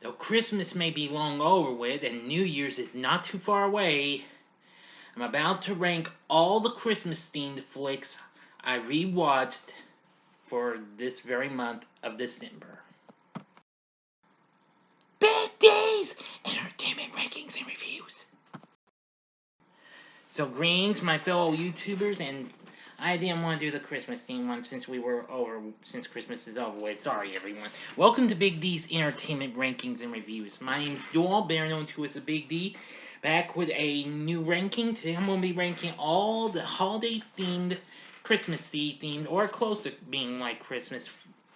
Though Christmas may be long over with and New Year's is not too far away, I'm about to rank all the Christmas-themed flicks I rewatched for this very month of December. Big D's! Entertainment rankings and reviews. So, greetings, my fellow YouTubers, and I didn't want to do the Christmas theme one since Christmas is over with. Sorry, everyone. Welcome to Big D's Entertainment Rankings and Reviews. My name's Joel, better known to as the Big D, back with a new ranking. Today I'm going to be ranking all the holiday-themed, Christmassy-themed, or close to being like Christmas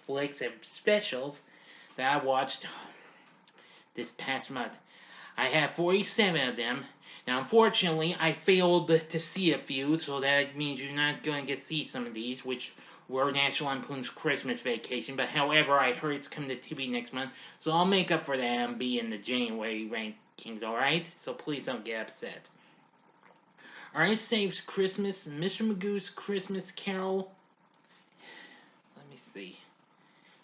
flicks and specials that I watched this past month. I have 47 of them. Now, unfortunately, I failed to see a few, so that means you're not going to get to see some of these, which were National Lampoon's Christmas Vacation. But however, I heard it's coming to TV next month, so I'll make up for that and be in the January rankings, alright? So please don't get upset. Alright, saves Christmas, Mr. Magoo's Christmas Carol. Let me see.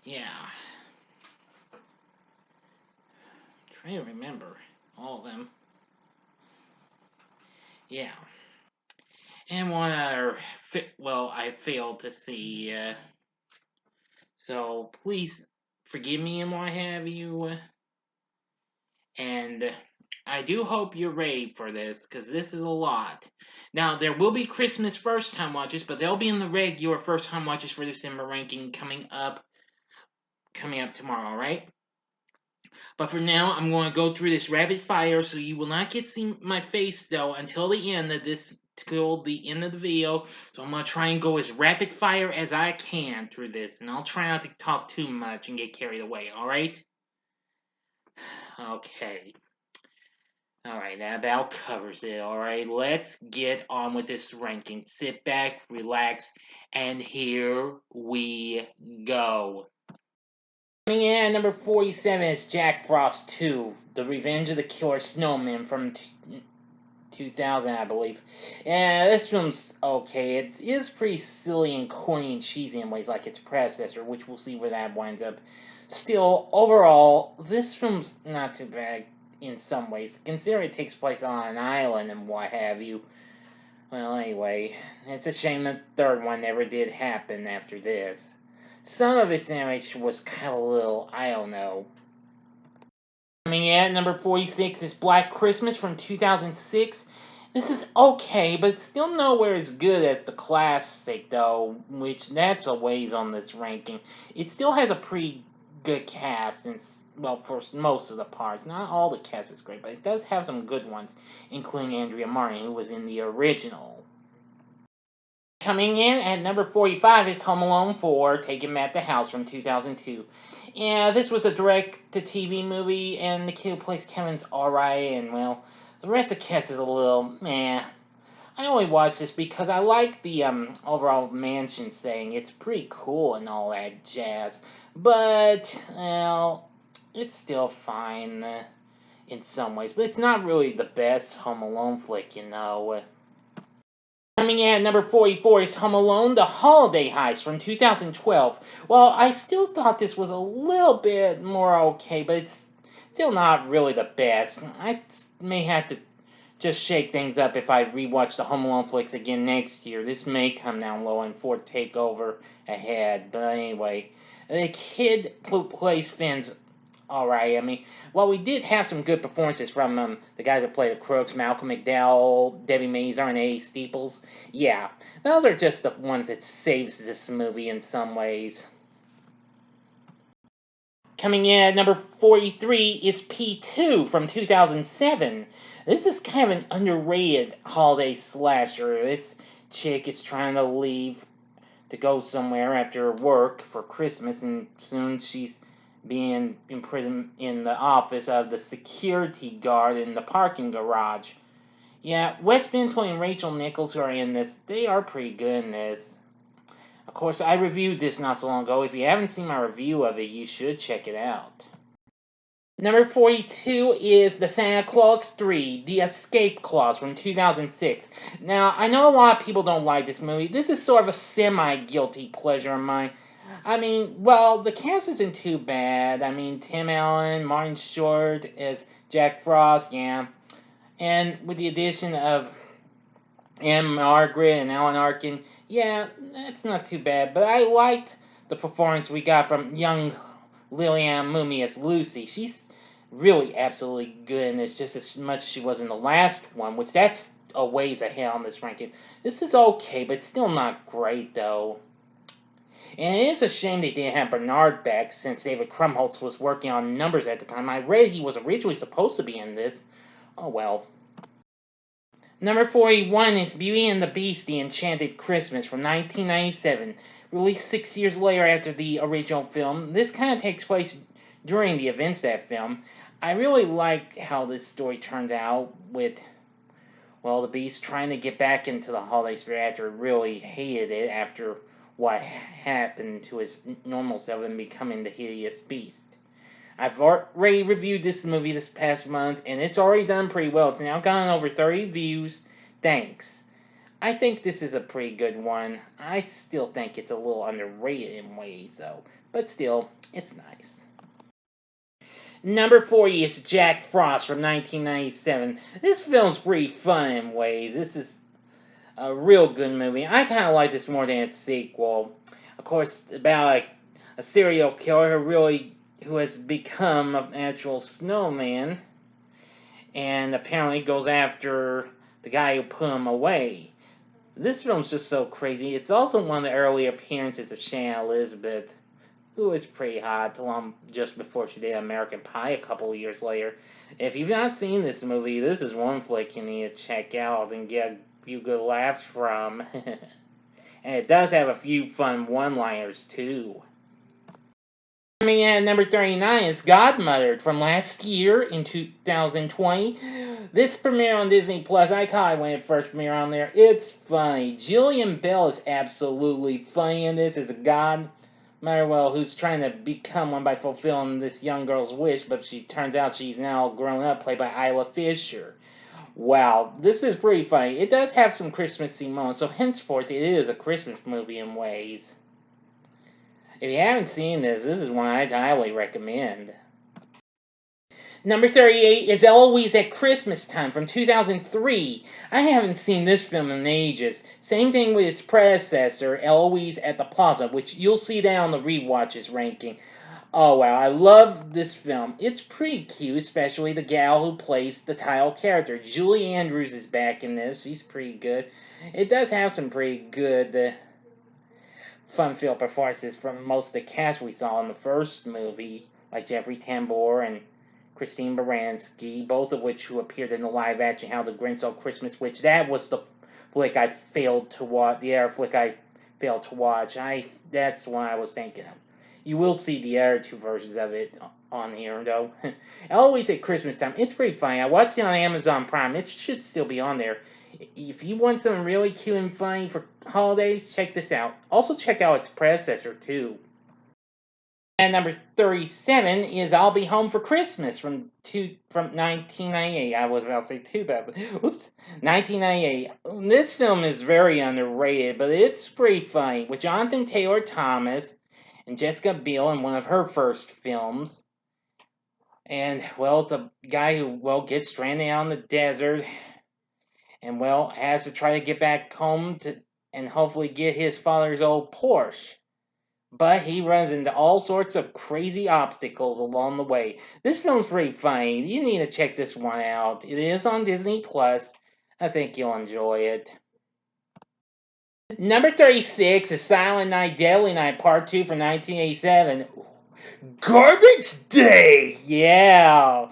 Yeah. I'm trying to remember all of them. Yeah. And one other, I failed to see, so please forgive me and what have you. And I do hope you're ready for this, because this is a lot. Now, there will be Christmas first-time watches, but they'll be in the regular first-time watches for December ranking coming up tomorrow, alright? But for now, I'm going to go through this rapid fire, so you will not get to see my face, though, until the end of the video. So I'm going to try and go as rapid fire as I can through this, and I'll try not to talk too much and get carried away, alright? Okay. Alright, that about covers it, alright? Let's get on with this ranking. Sit back, relax, and here we go. Coming in at number 47 is Jack Frost 2, The Revenge of the Killer Snowman from 2000, I believe. Yeah, this film's okay. It is pretty silly and corny and cheesy in ways like its predecessor, which we'll see where that winds up. Still, overall, this film's not too bad in some ways, considering it takes place on an island and what have you. Well, anyway, it's a shame the third one never did happen after this. Some of its animation was kind of a little, I don't know. Coming in at number 46 is Black Christmas from 2006. This is okay, but it's still nowhere as good as the classic, though, which that's a ways on this ranking. It still has a pretty good cast, and well, for most of the parts. Not all the cast is great, but it does have some good ones, including Andrea Martin, who was in the original. Coming in at number 45 is Home Alone 4, Take Him at the House from 2002. Yeah, this was a direct-to-TV movie, and the kid who plays Kevin's alright, and well, the rest of the cast is a little meh. I only watched this because I like the overall mansion setting. It's pretty cool and all that jazz. But, well, it's still fine in some ways. But it's not really the best Home Alone flick, you know. Coming in at number 44 is Home Alone, The Holiday Heist from 2012. Well, I still thought this was a little bit more okay, but it's still not really the best. I may have to just shake things up if I rewatch the Home Alone flicks again next year. This may come down low and Ford take over ahead. But anyway, the kid who plays Finn's alright. I mean, well, we did have some good performances from the guys that play the Crooks, Malcolm McDowell, Debbie Mazar, and A. Steeples. Yeah, those are just the ones that saves this movie in some ways. Coming in at number 43 is P2 from 2007. This is kind of an underrated holiday slasher. This chick is trying to leave to go somewhere after work for Christmas, and soon she's being imprisoned in the office of the security guard in the parking garage. Yeah, Wes Bentley and Rachel Nichols, who are in this, they are pretty good in this. Of course, I reviewed this not so long ago. If you haven't seen my review of it, you should check it out. Number 42 is The Santa Claus 3, The Escape Clause from 2006. Now, I know a lot of people don't like this movie. This is sort of a semi-guilty pleasure of mine. I mean, well, the cast isn't too bad. I mean, Tim Allen, Martin Short as Jack Frost, yeah. And with the addition of Anne Margaret and Alan Arkin, yeah, that's not too bad. But I liked the performance we got from young Lillian Mooney as Lucy. She's really absolutely good in this, just as much as she was in the last one, which that's a ways ahead on this ranking. This is okay, but still not great, though. And it is a shame they didn't have Bernard back since David Krumholtz was working on numbers at the time. I read he was originally supposed to be in this. Oh well. Number 41 is Beauty and the Beast, The Enchanted Christmas from 1997, released 6 years later after the original film. This kind of takes place during the events of that film. I really like how this story turns out with, well, the Beast trying to get back into the holiday spirit after really hated it after what happened to his normal self and becoming the hideous Beast. I've already reviewed this movie this past month, and it's already done pretty well. It's now gotten over 30 views. Thanks. I think this is a pretty good one. I still think it's a little underrated in ways, though. But still, it's nice. Number 40 is Jack Frost from 1997. This film's pretty fun in ways. This is a real good movie. I kind of like this more than its sequel. Of course, about a serial killer who has become an actual snowman and apparently goes after the guy who put him away. This film's just so crazy. It's also one of the early appearances of Shannon Elizabeth, who is pretty hot, just before she did American Pie a couple of years later. If you've not seen this movie, this is one flick you need to check out and get a few good laughs from. And it does have a few fun one-liners, too. Coming in at number 39 is Godmother from last year in 2020. This premiered on Disney Plus. I caught it when it first premiered on there. It's funny. Jillian Bell is absolutely funny in this as a godmother, well, who's trying to become one by fulfilling this young girl's wish, but she turns out she's now grown up, played by Isla Fisher. Wow, this is pretty funny. It does have some Christmassy moments, so henceforth it is a Christmas movie in ways. If you haven't seen this is one I'd highly recommend. Number 38 is Eloise at Christmas Time from 2003. I haven't seen this film in ages. Same thing with its predecessor, Eloise at the Plaza, which you'll see down on the rewatches ranking. Oh wow, I love this film. It's pretty cute, especially the gal who plays the title character. Julie Andrews is back in this. She's pretty good. It does have some pretty good fun-filled performances from most of the cast we saw in the first movie, like Jeffrey Tambor and Christine Baranski, both of which who appeared in the live-action How the Grinch Stole Christmas, which that was the flick I failed to watch. The other flick I failed to watch. That's what I was thinking of. You will see the other two versions of it on here, though. Always at Christmas Time. It's pretty funny. I watched it on Amazon Prime. It should still be on there. If you want something really cute and funny for holidays, check this out. Also check out its predecessor, too. And number 37 is I'll Be Home for Christmas from 1998. I was about to say too bad, but oops, 1998. This film is very underrated, but it's pretty funny. With Jonathan Taylor Thomas and Jessica Biel in one of her first films. And, well, it's a guy who, well, gets stranded out in the desert and, well, has to try to get back home and hopefully get his father's old Porsche. But he runs into all sorts of crazy obstacles along the way. This film's pretty funny. You need to check this one out. It is on Disney Plus. I think you'll enjoy it. Number 36 is Silent Night, Deadly Night Part 2 from 1987. Garbage Day! Yeah!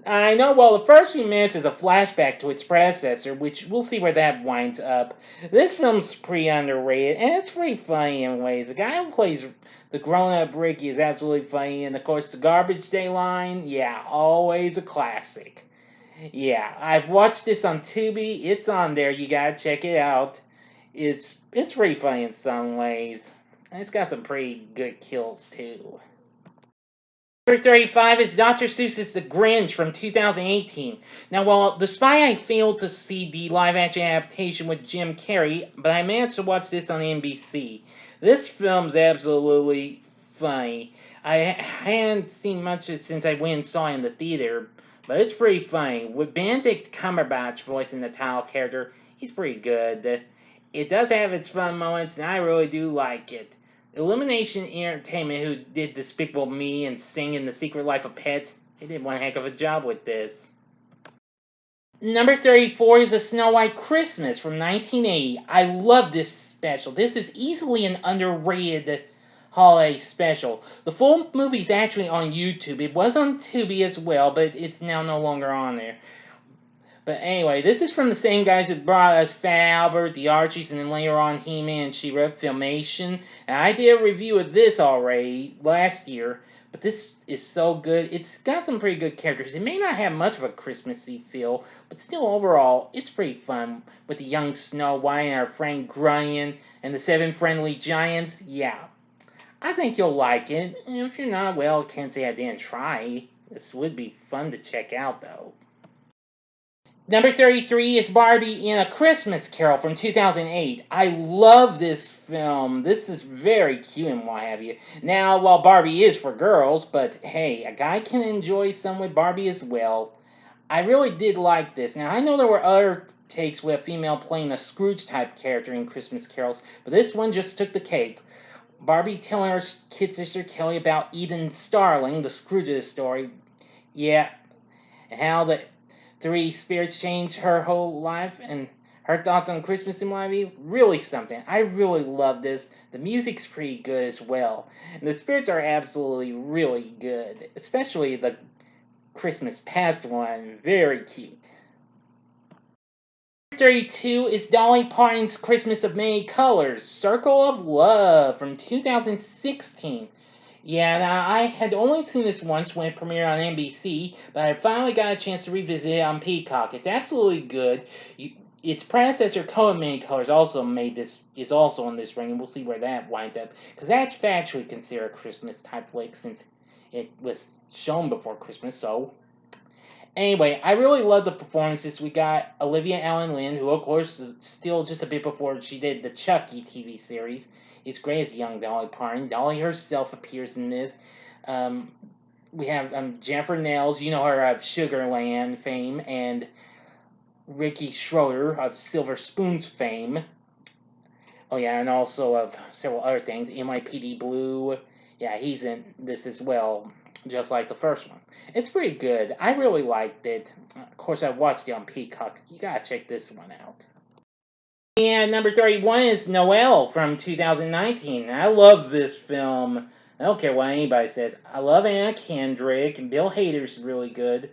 I know, well, the first few minutes is a flashback to its predecessor, which we'll see where that winds up. This film's pretty underrated, and it's pretty funny in ways. The guy who plays the grown-up Ricky is absolutely funny, and of course the Garbage Day line, yeah, always a classic. Yeah, I've watched this on Tubi. It's on there. You gotta check it out. It's pretty funny in some ways. And it's got some pretty good kills, too. Number 35 is Dr. Seuss's The Grinch from 2018. Now, while despite I failed to see the live-action adaptation with Jim Carrey, but I managed to watch this on NBC. This film's absolutely funny. I hadn't seen much of it since I went and saw it in the theater, but it's pretty funny. With Benedict Cumberbatch voicing the title character, he's pretty good. It does have its fun moments, and I really do like it. Illumination Entertainment, who did Despicable Me and Singing The Secret Life of Pets, they did one heck of a job with this. Number 34 is A Snow White Christmas from 1980. I love this special. This is easily an underrated holiday special. The full movie is actually on YouTube. It was on Tubi as well, but it's now no longer on there. But anyway, this is from the same guys who brought us Fat Albert, the Archies, and then later on He-Man and She-Ra Filmation. And I did a review of this already last year, but this is so good. It's got some pretty good characters. It may not have much of a Christmassy feel, but still overall, it's pretty fun with the young Snow White and our friend Grunion and the 7 friendly giants. Yeah, I think you'll like it. And if you're not, well, can't say I didn't try. This would be fun to check out, though. Number 33 is Barbie in A Christmas Carol from 2008. I love this film. This is very cute and what have you. Now, while Barbie is for girls, but hey, a guy can enjoy some with Barbie as well. I really did like this. Now, I know there were other takes with a female playing a Scrooge type character in Christmas Carols, but this one just took the cake. Barbie telling her kid sister Kelly about Eden Starling, the Scrooge of the story. Yeah, and how the 3 spirits changed her whole life and her thoughts on Christmas in life. Really something. I really love this. The music's pretty good as well. And the spirits are absolutely really good. Especially the Christmas past one. Very cute. 32 is Dolly Parton's Christmas of Many Colors, Circle of Love from 2016. Yeah, now I had only seen this once when it premiered on NBC, but I finally got a chance to revisit it on Peacock. It's absolutely good. Its predecessor, Code of Many Colors, is also on this ring, and we'll see where that winds up. Because that's factually considered a Christmas type flick since it was shown before Christmas. So, anyway, I really love the performances. We got Olivia Allen-Lind, who of course is still just a bit before she did the Chucky TV series. Is great as young Dolly Parton. Dolly herself appears in this. We have Jennifer Nels, you know her of Sugarland fame, and Ricky Schroeder of Silver Spoons fame. Oh yeah, and also of several other things. NYPD Blue. Yeah, he's in this as well, just like the first one. It's pretty good. I really liked it. Of course, I watched it on Peacock. You gotta check this one out. And number 31 is Noelle from 2019. I love this film. I don't care what anybody says. I love Anna Kendrick, and Bill Hader's really good.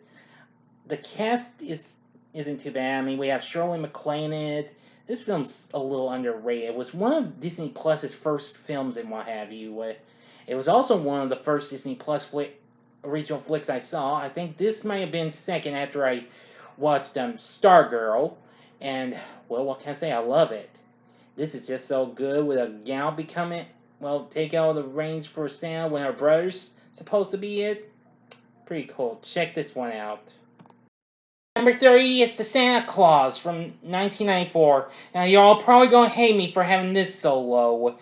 The cast isn't too bad. I mean, we have Shirley MacLaine in it. This film's a little underrated. It was one of Disney Plus's first films and what have you. It was also one of the first Disney Plus original flicks I saw. I think this might have been second after I watched Stargirl. And, well, what can I say? I love it. This is just so good with a gal take out the reins for Santa when her brother's supposed to be it. Pretty cool. Check this one out. Number 30 is The Santa Claus from 1994. Now, y'all probably gonna hate me for having this so low.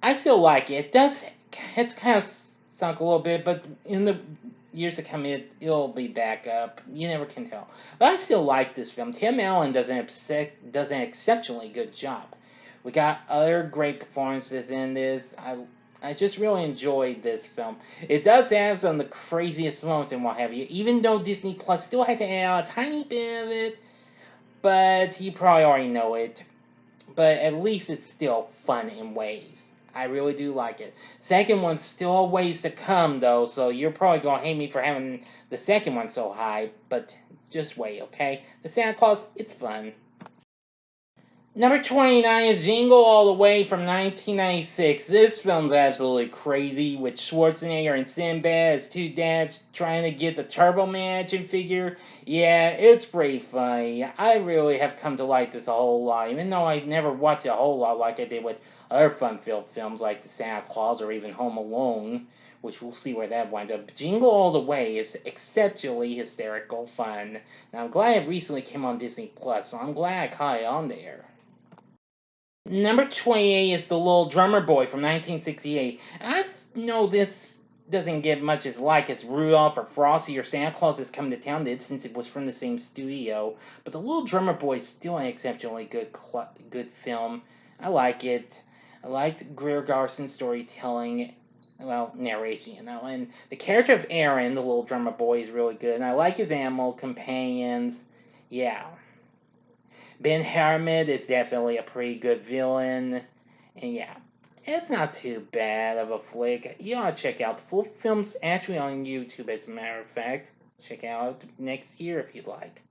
I still like it. It's kind of sunk a little bit, but in the years to come, it'll be back up. You never can tell. But I still like this film. Tim Allen does an exceptionally good job. We got other great performances in this. I just really enjoyed this film. It does have some of the craziest moments and what have you, even though Disney Plus still had to add out a tiny bit of it, but you probably already know it. But at least it's still fun in ways. I really do like it. Second one's still a ways to come, though, so you're probably going to hate me for having the second one so high, but just wait, okay? The Santa Claus, it's fun. Number 29 is Jingle All the Way from 1996. This film's absolutely crazy, with Schwarzenegger and Sinbad as 2 dads trying to get the Turbo Man action figure. Yeah, it's pretty funny. I really have come to like this a whole lot, even though I never watched it a whole lot like I did with other fun-filled films like The Santa Claus or even Home Alone, which we'll see where that winds up. Jingle All the Way is exceptionally hysterical fun. Now, I'm glad it recently came on Disney Plus, so I'm glad I caught it on there. Number 28 is The Little Drummer Boy from 1968. I know this doesn't get much as like as Rudolph or Frosty or Santa Claus is Coming to Town did, since it was from the same studio. But The Little Drummer Boy is still an exceptionally good film. I like it. I liked Greer Garson's storytelling, well, narration, and the character of Aaron, the Little Drummer Boy, is really good. And I like his animal companions. Yeah. Ben Harmon is definitely a pretty good villain. And yeah, it's not too bad of a flick. You ought to check out. The full film's actually on YouTube, as a matter of fact. Check out next year if you'd like.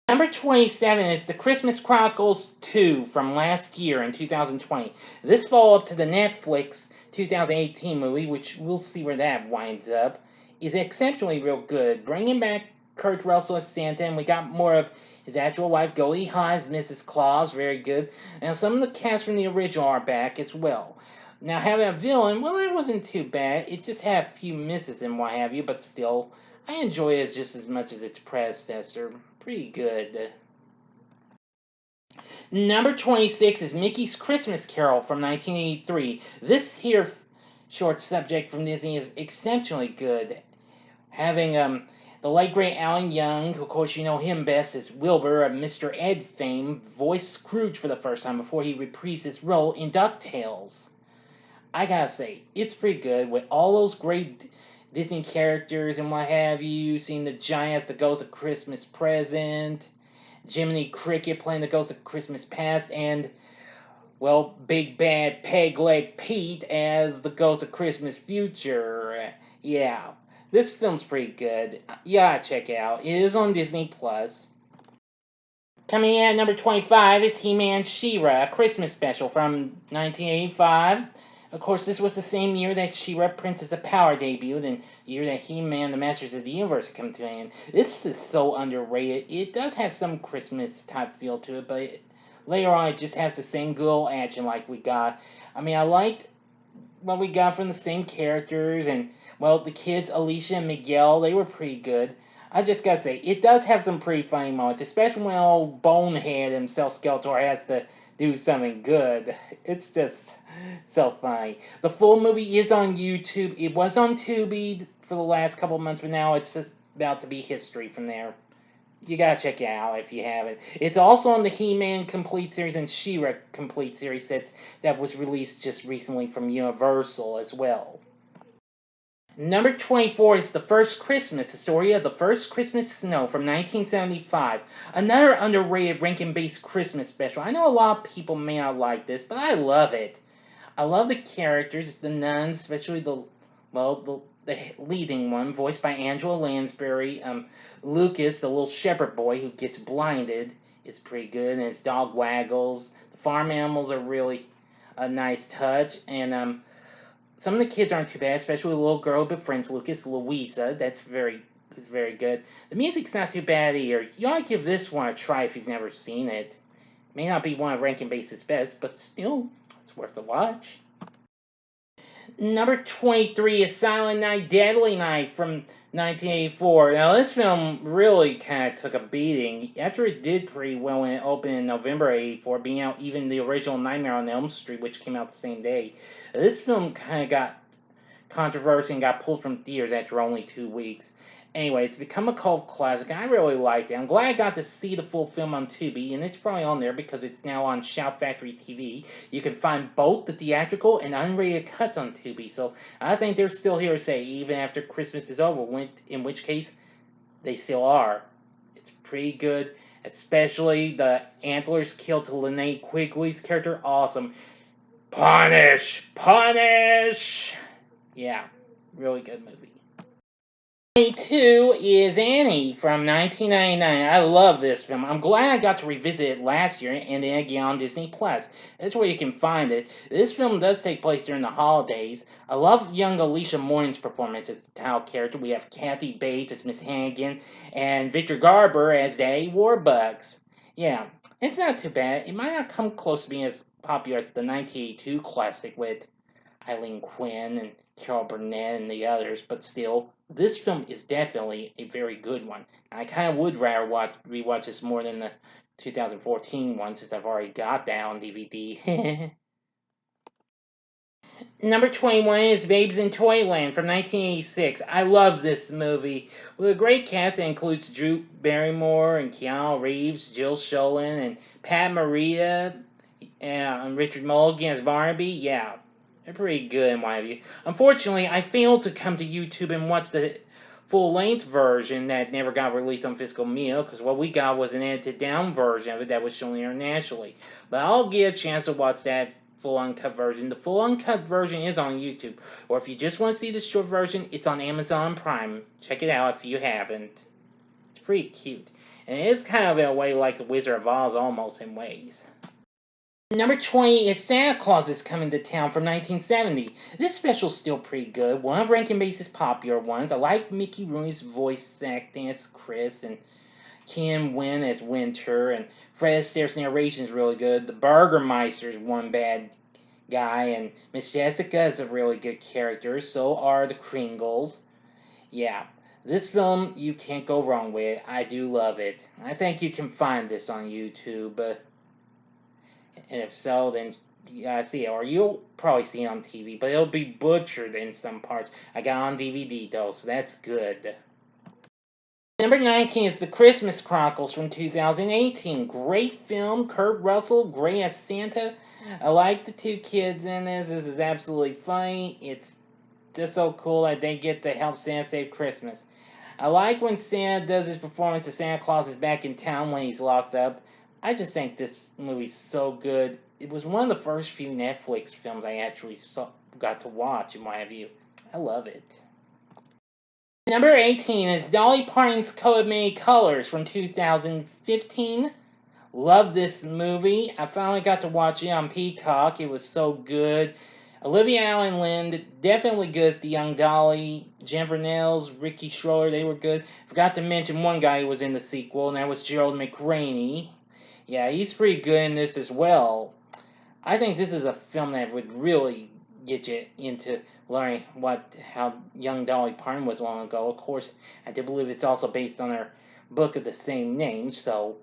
Number 27 is The Christmas Chronicles 2 from last year in 2020. This follow-up to the Netflix 2018 movie, which we'll see where that winds up, is exceptionally real good. Bringing back Kurt Russell as Santa, and we got more of his actual wife, Goldie Hawn, as Mrs. Claus, very good. And some of the cast from the original are back as well. Now, having a villain, well, that wasn't too bad. It just had a few misses and what have you, but still, I enjoy it just as much as its predecessor. Pretty good. Number 26 is Mickey's Christmas Carol from 1983. This here short subject from Disney is exceptionally good. Having the late great Alan Young, who of course you know him best as Wilbur of Mr. Ed fame, voiced Scrooge for the first time before he reprised his role in DuckTales. I gotta say, it's pretty good with all those great Disney characters and what have you. Seeing the Giants, the Ghost of Christmas Present, Jiminy Cricket playing the Ghost of Christmas Past, and, well, Big Bad Peg Leg Pete as the Ghost of Christmas Future. Yeah, this film's pretty good. Yeah, check it out. It is on Disney Plus. Coming in at number 25 is He-Man She-Ra, a Christmas special from 1985. Of course, this was the same year that She-Ra Princess of Power debuted, and the year that He-Man, the Masters of the Universe, come to an end. This is so underrated. It does have some Christmas type feel to it, but later on it just has the same good old action like we got. I mean, I liked what we got from the same characters, and, well, the kids, Alicia and Miguel, they were pretty good. I just gotta say, it does have some pretty funny moments, especially when old Bonehead himself, Skeletor, has to do something good. It's just so funny. The full movie is on YouTube. It was on Tubi for the last couple of months, but now it's just about to be history from there. You gotta check it out if you haven't. It's also on the He-Man Complete Series and She-Ra Complete Series sets that was released just recently from Universal as well. Number 24 is The First Christmas, the story of the first Christmas snow from 1975. Another underrated Rankin-based Christmas special. I know a lot of people may not like this, but I love it. I love the characters, the nuns, especially the leading one, voiced by Angela Lansbury. Lucas, the little shepherd boy who gets blinded, is pretty good, and his dog Waggles. The farm animals are really a nice touch, and some of the kids aren't too bad, especially the little girl who befriends Lucas, Louisa. Is very good. The music's not too bad either. You ought to give this one a try if you've never seen it. May not be one of Rankin-Bass's best, but still, it's worth a watch. Number 23 is Silent Night, Deadly Night from 1984. Now, this film really kind of took a beating. After it did pretty well when it opened in November 84, being out even the original Nightmare on Elm Street, which came out the same day. This film kind of got controversy and got pulled from theaters after only 2 weeks. Anyway, it's become a cult classic. I really liked it. I'm glad I got to see the full film on Tubi, and it's probably on there because it's now on Shout Factory TV. You can find both the theatrical and unrated cuts on Tubi, so I think they're still here to say, even after Christmas is over, in which case, they still are. It's pretty good, especially the antlers killed to Linnea Quigley's character. Awesome. Punish! Punish! Yeah, really good movie. 22 is Annie from 1999. I love this film. I'm glad I got to revisit it last year and then again on Disney Plus. That's where you can find it. This film does take place during the holidays. I love young Alicia Moynihan's performance as the title character. We have Kathy Bates as Miss Hannigan and Victor Garber as Daddy Warbucks. Yeah, it's not too bad. It might not come close to being as popular as the 1982 classic with Eileen Quinn and Carol Burnett and the others, but still, this film is definitely a very good one. I kind of would rather rewatch this more than the 2014 one since I've already got that on DVD. Number 21 is Babes in Toyland from 1986. I love this movie. With a great cast that includes Drew Barrymore and Keanu Reeves, Jill Schoelen, and Pat Morita, and Richard Mulligan as Barnaby. Yeah, they're pretty good in my view. Unfortunately, I failed to come to YouTube and watch the full-length version that never got released on physical media, because what we got was an edited-down version of it that was shown internationally. But I'll get a chance to watch that full uncut version. The full uncut version is on YouTube, or if you just want to see the short version, it's on Amazon Prime. Check it out if you haven't. It's pretty cute, and it is kind of in a way like the Wizard of Oz almost in ways. Number 20 is Santa Claus is Coming to Town from 1970. This special's still pretty good. One of Rankin Bass's popular ones. I like Mickey Rooney's voice acting as Chris, and Kim Wynn as Winter, and Fred Astaire's narration is really good. The Burgermeister's one bad guy, and Miss Jessica is a really good character. So are the Kringles. Yeah, this film you can't go wrong with. I do love it. I think you can find this on YouTube. And if so, then you gotta see it. Or you'll probably see it on TV, but it'll be butchered in some parts. I got it on DVD though, so that's good. Number 19 is The Christmas Chronicles from 2018. Great film. Kurt Russell, great as Santa. I like the two kids in this. This is absolutely funny. It's just so cool that they get to help Santa save Christmas. I like when Santa does his performance of Santa Claus is back in town when he's locked up. I just think this movie's so good. It was one of the first few Netflix films I actually got to watch, in my view. I love it. Number 18 is Dolly Parton's Coat of Many Colors from 2015. Love this movie. I finally got to watch it on Peacock. It was so good. Olivia Allen Lind, definitely good as the young Dolly. Jennifer Nels, Ricky Schroeder, they were good. Forgot to mention one guy who was in the sequel, and that was Gerald McRaney. Yeah, he's pretty good in this as well. I think this is a film that would really get you into learning how young Dolly Parton was long ago. Of course, I do believe it's also based on her book of the same name, so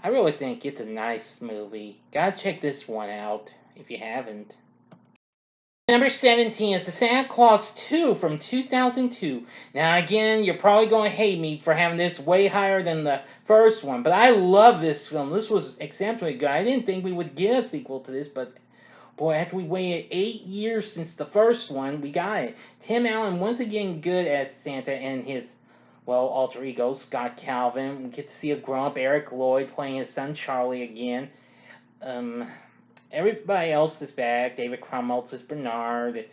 I really think it's a nice movie. Gotta check this one out if you haven't. Number 17 is The Santa Claus 2 from 2002. Now again, you're probably going to hate me for having this way higher than the first one, but I love this film. This was exceptionally good. I didn't think we would get a sequel to this, but boy, after we waited 8 years since the first one, we got it. Tim Allen once again good as Santa and his, alter ego, Scott Calvin. We get to see a grown-up Eric Lloyd playing his son Charlie again. Everybody else is back. David Krumholtz is Bernard.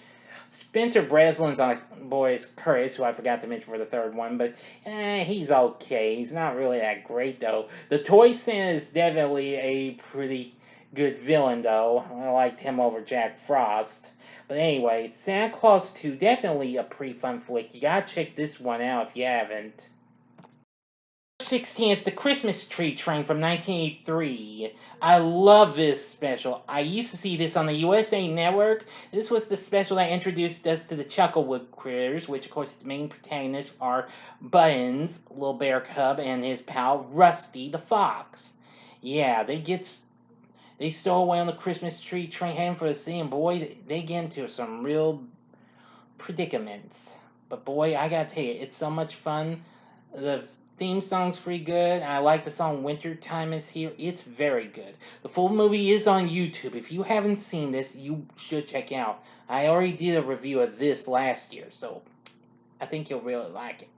Spencer Breslin's on boys Curtis, who I forgot to mention for the third one, but he's okay. He's not really that great, though. The Toy Santa is definitely a pretty good villain, though. I liked him over Jack Frost. But anyway, Santa Claus 2, definitely a pretty fun flick. You gotta check this one out if you haven't. 16 is The Christmas Tree Train from 1983. I love this special. I used to see this on the USA Network. This was the special that introduced us to the Chucklewood Critters, which of course its main protagonists are Buttons, Little Bear Cub, and his pal Rusty the Fox. Yeah, they stow away on the Christmas tree train heading for the sea, and boy, they get into some real predicaments. But boy, I gotta tell you, it's so much fun. The theme song's pretty good. I like the song Wintertime is Here. It's very good. The full movie is on YouTube. If you haven't seen this, you should check it out. I already did a review of this last year, so I think you'll really like it.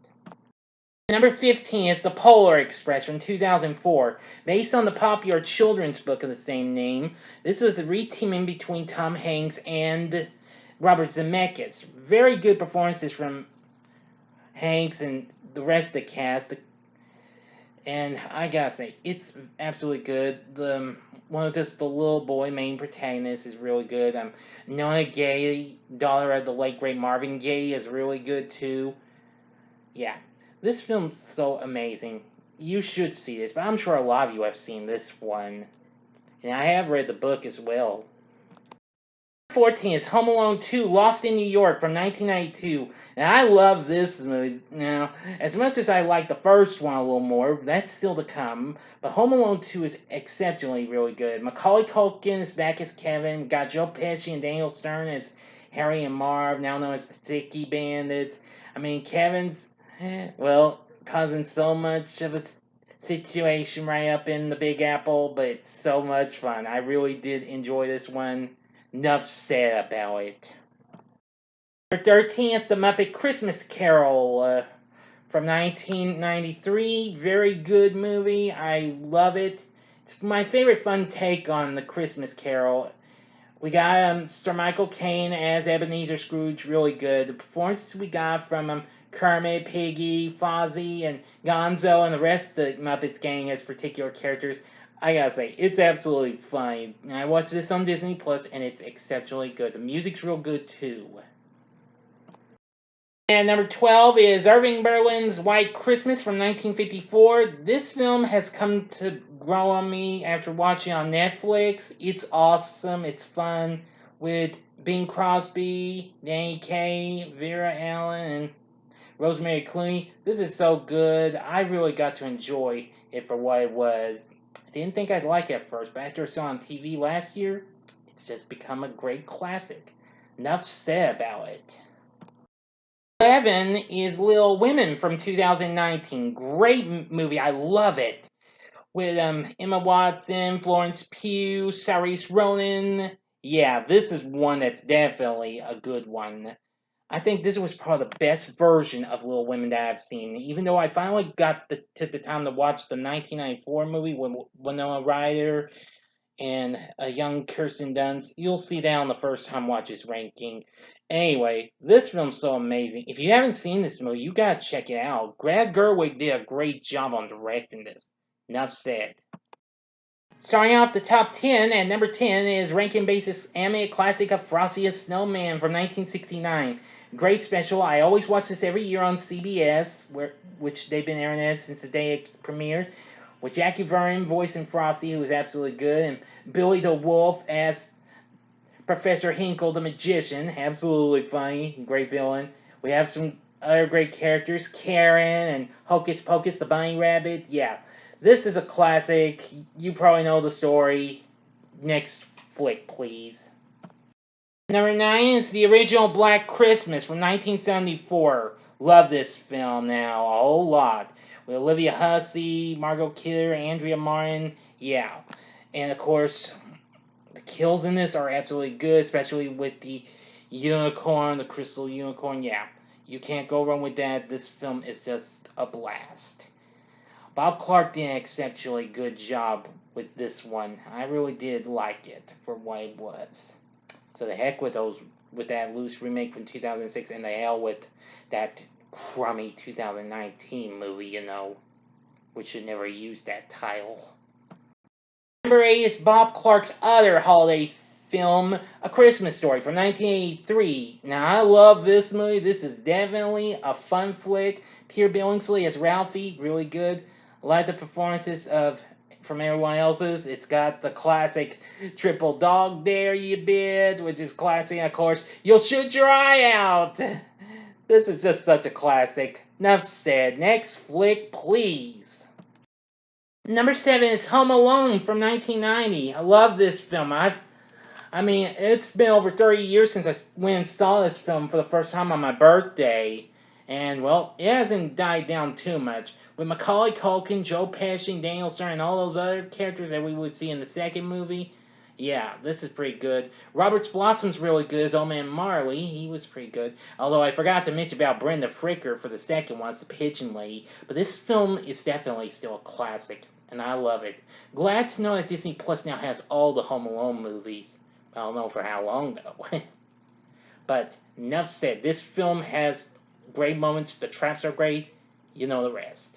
Number 15 is The Polar Express from 2004. Based on the popular children's book of the same name, this is a reteaming between Tom Hanks and Robert Zemeckis. Very good performances from Hanks and the rest of the cast. And I gotta say, it's absolutely good. The little boy main protagonist is really good. Nona Gay, daughter of the late great Marvin Gaye, is really good too. Yeah, this film's so amazing. You should see this, but I'm sure a lot of you have seen this one. And I have read the book as well. 14 is Home Alone 2, Lost in New York from 1992. And I love this movie. Now, as much as I like the first one a little more, that's still to come. But Home Alone 2 is exceptionally really good. Macaulay Culkin is back as Kevin. We got Joe Pesci and Daniel Stern as Harry and Marv, now known as the Sticky Bandits. I mean, Kevin's, well, causing so much of a situation right up in the Big Apple, but it's so much fun. I really did enjoy this one. Enough said about it. Number 13 is the Muppet Christmas Carol from 1993. Very good movie. I love it. It's my favorite fun take on the Christmas Carol. We got Sir Michael Caine as Ebenezer Scrooge, really good. The performances we got from Kermit, Piggy, Fozzie, and Gonzo, and the rest of the Muppets gang as particular characters, I gotta say, it's absolutely fun. I watched this on Disney Plus, and it's exceptionally good. The music's real good, too. And number 12 is Irving Berlin's White Christmas from 1954. This film has come to grow on me after watching on Netflix. It's awesome. It's fun with Bing Crosby, Danny Kaye, Vera Allen, and Rosemary Clooney. This is so good. I really got to enjoy it for what it was. I didn't think I'd like it at first, but after I saw it on TV last year, it's just become a great classic. Enough said about it. 11 is Little Women from 2019. Great movie. I love it. With Emma Watson, Florence Pugh, Saoirse Ronan. Yeah, this is one that's definitely a good one. I think this was probably the best version of Little Women that I've seen. Even though I finally took the time to watch the 1994 movie with Winona Ryder and a young Kirsten Dunst. You'll see that on the first time watch this ranking. Anyway, this film's so amazing. If you haven't seen this movie, you gotta check it out. Greg Gerwig did a great job on directing this. Enough said. Starting off the top 10, at number 10 is Rankin Bass's animated classic of Frosty the Snowman from 1969. Great special. I always watch this every year on CBS, which they've been airing it since the day it premiered, with Jackie Vernon voicing Frosty, who was absolutely good, and Billy the Wolf as Professor Hinkle the Magician, absolutely funny, great villain. We have some other great characters, Karen and Hocus Pocus the Bunny Rabbit. Yeah, this is a classic. You probably know the story. Next flick, please. Number 9 is the original Black Christmas from 1974. Love this film now, a whole lot. With Olivia Hussey, Margot Kidder, Andrea Martin. Yeah. And of course, the kills in this are absolutely good, especially with the unicorn, the crystal unicorn. Yeah. You can't go wrong with that. This film is just a blast. Bob Clark did an exceptionally good job with this one. I really did like it for what it was. So the heck with that loose remake from 2006, and the hell with that crummy 2019 movie, which should never use that title. Number 8 is Bob Clark's other holiday film, A Christmas Story from 1983. Now, I love this movie. This is definitely a fun flick. Peter Billingsley as Ralphie, really good. I like the performances from everyone else's. It's got the classic triple dog dare you bid, which is classic. Of course, you'll shoot your eye out. This is just such a classic. Enough said. Next flick, please. Number 7 is Home Alone from 1990. I love this film. It's been over 30 years since I went and saw this film for the first time on my birthday. And, well, it hasn't died down too much. With Macaulay Culkin, Joe Pesci, Daniel Stern, and all those other characters that we would see in the second movie, yeah, this is pretty good. Robert Blossom's really good as Old Man Marley. He was pretty good. Although I forgot to mention about Brenda Fricker for the second one, it's the Pigeon Lady. But this film is definitely still a classic, and I love it. Glad to know that Disney Plus now has all the Home Alone movies. I don't know for how long, though. But enough said. This film has great moments. The traps are great. You know the rest.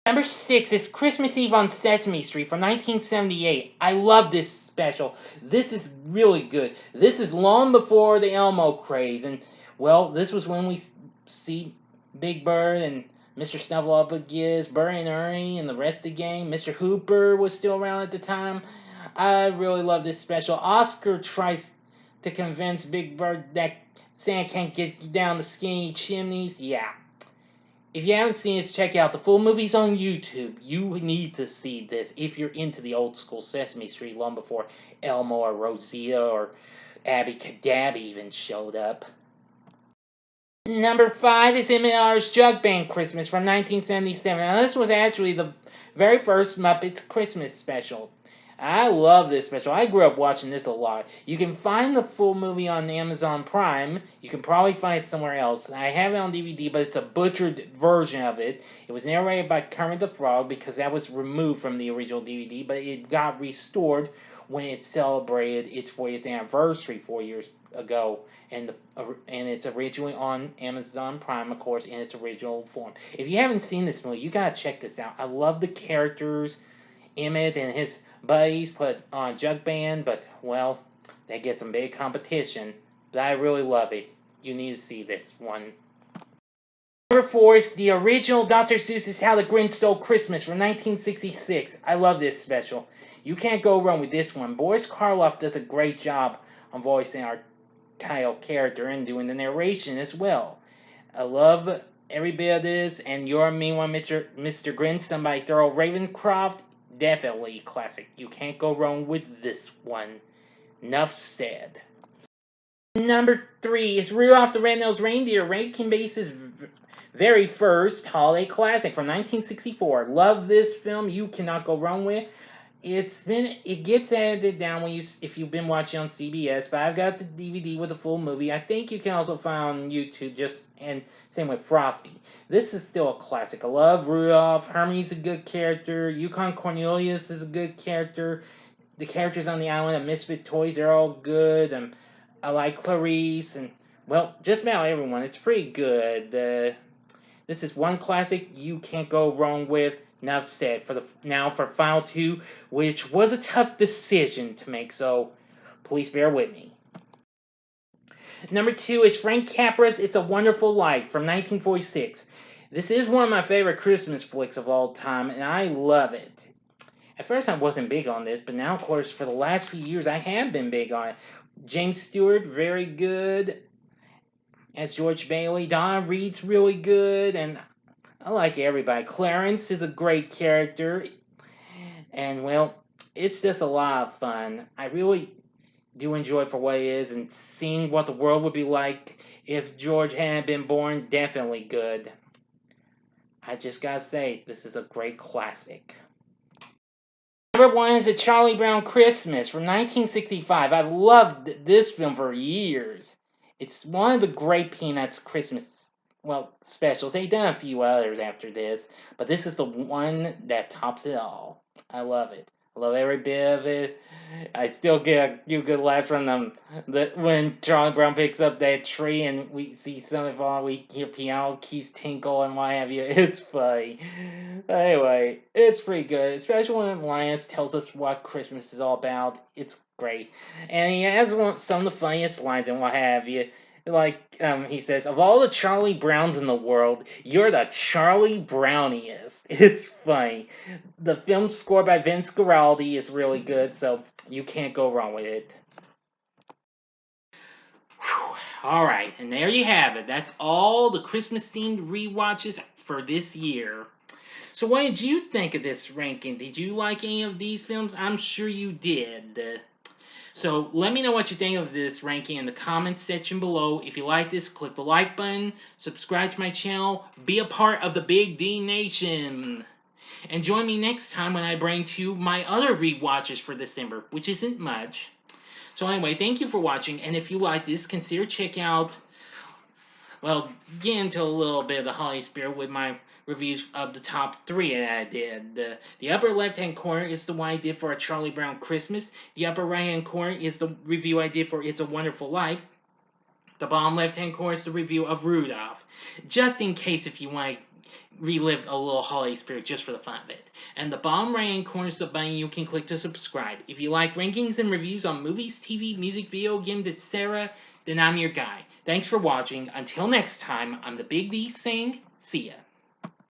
Number 6 is Christmas Eve on Sesame Street from 1978. I love this special. This is really good. This is long before the Elmo craze. And, well, this was when we see Big Bird and Mr. Snuffleupagus, Bert and Ernie, and the rest of the gang. Mr. Hooper was still around at the time. I really love this special. Oscar tries to convince Big Bird that Santa can't get down the skinny chimneys? Yeah. If you haven't seen it, check out the full movies on YouTube. You need to see this if you're into the old school Sesame Street long before Elmo or Rosita or Abby Cadabby even showed up. Number 5 is M&R's Jug Band Christmas from 1977. Now, this was actually the very first Muppets Christmas special. I love this special. I grew up watching this a lot. You can find the full movie on Amazon Prime. You can probably find it somewhere else. I have it on DVD, but it's a butchered version of it. It was narrated by Kermit the Frog because that was removed from the original DVD, but it got restored when it celebrated its 40th anniversary 4 years ago, and it's originally on Amazon Prime, of course, in its original form. If you haven't seen this movie, you gotta check this out. I love the characters. Emmett and his buddies put on Jug Band, but, well, they get some big competition. But I really love it. You need to see this one. Number 4 is the original Dr. Seuss's How the Grinch Stole Christmas from 1966. I love this special. You can't go wrong with this one. Boris Karloff does a great job on voicing our title character and doing the narration as well. I love every bit of this, and You're a Mean One, Mr. Grinch, done by Thurl Ravencroft. Definitely classic. You can't go wrong with this one. Enough said. Number 3 is Rudolph the Red-Nosed Reindeer, Rankin Bass's very first holiday classic from 1964. Love this film. You cannot go wrong with. It gets edited down if you've been watching on CBS, but I've got the DVD with the full movie. I think you can also find on YouTube, and same with Frosty. This is still a classic. I love Rudolph. Hermie's a good character. Yukon Cornelius is a good character. The characters on the island of Misfit Toys, they're all good. And I like Clarice, and, well, just about everyone. It's pretty good. This is one classic you can't go wrong with. Enough said. For final 2, which was a tough decision to make, so please bear with me. Number 2 is Frank Capra's It's a Wonderful Life from 1946. This is one of my favorite Christmas flicks of all time, and I love it. At first I wasn't big on this, but now, of course, for the last few years I have been big on it. James Stewart, very good as George Bailey. Donna Reed's really good, and I like everybody. Clarence is a great character. And, well, it's just a lot of fun. I really do enjoy it for what it is, and seeing what the world would be like if George hadn't been born, definitely good. I just gotta say, this is a great classic. Number 1 is A Charlie Brown Christmas from 1965. I've loved this film for years. It's one of the great Peanuts Christmas specials. They've done a few others after this, but this is the one that tops it all. I love it. I love every bit of it. I still get a few good laughs from them. When Charlie Brown picks up that tree and we see something fall, we hear piano keys tinkle and what have you. It's funny. Anyway, it's pretty good, especially when Linus tells us what Christmas is all about. It's great. And he has some of the funniest lines and what have you. Like, he says, of all the Charlie Browns in the world, you're the Charlie Browniest. It's funny. The film's score by Vince Guaraldi is really good, so you can't go wrong with it. Alright, and there you have it. That's all the Christmas-themed rewatches for this year. So what did you think of this ranking? Did you like any of these films? I'm sure you did. So let me know what you think of this ranking in the comments section below. If you like this, click the like button, subscribe to my channel, be a part of the Big D Nation. And join me next time when I bring to you my other rewatches for December, which isn't much. So anyway, thank you for watching, and if you like this, consider checking out, get into a little bit of the holiday spirit with my reviews of the top 3 that I did. The upper left-hand corner is the one I did for A Charlie Brown Christmas. The upper right-hand corner is the review I did for It's a Wonderful Life. The bottom left-hand corner is the review of Rudolph. Just in case if you want to relive a little holiday spirit just for the fun of it. And the bottom right-hand corner is the button you can click to subscribe. If you like rankings and reviews on movies, TV, music, video games, etc., then I'm your guy. Thanks for watching. Until next time, I'm the Big D saying, see ya.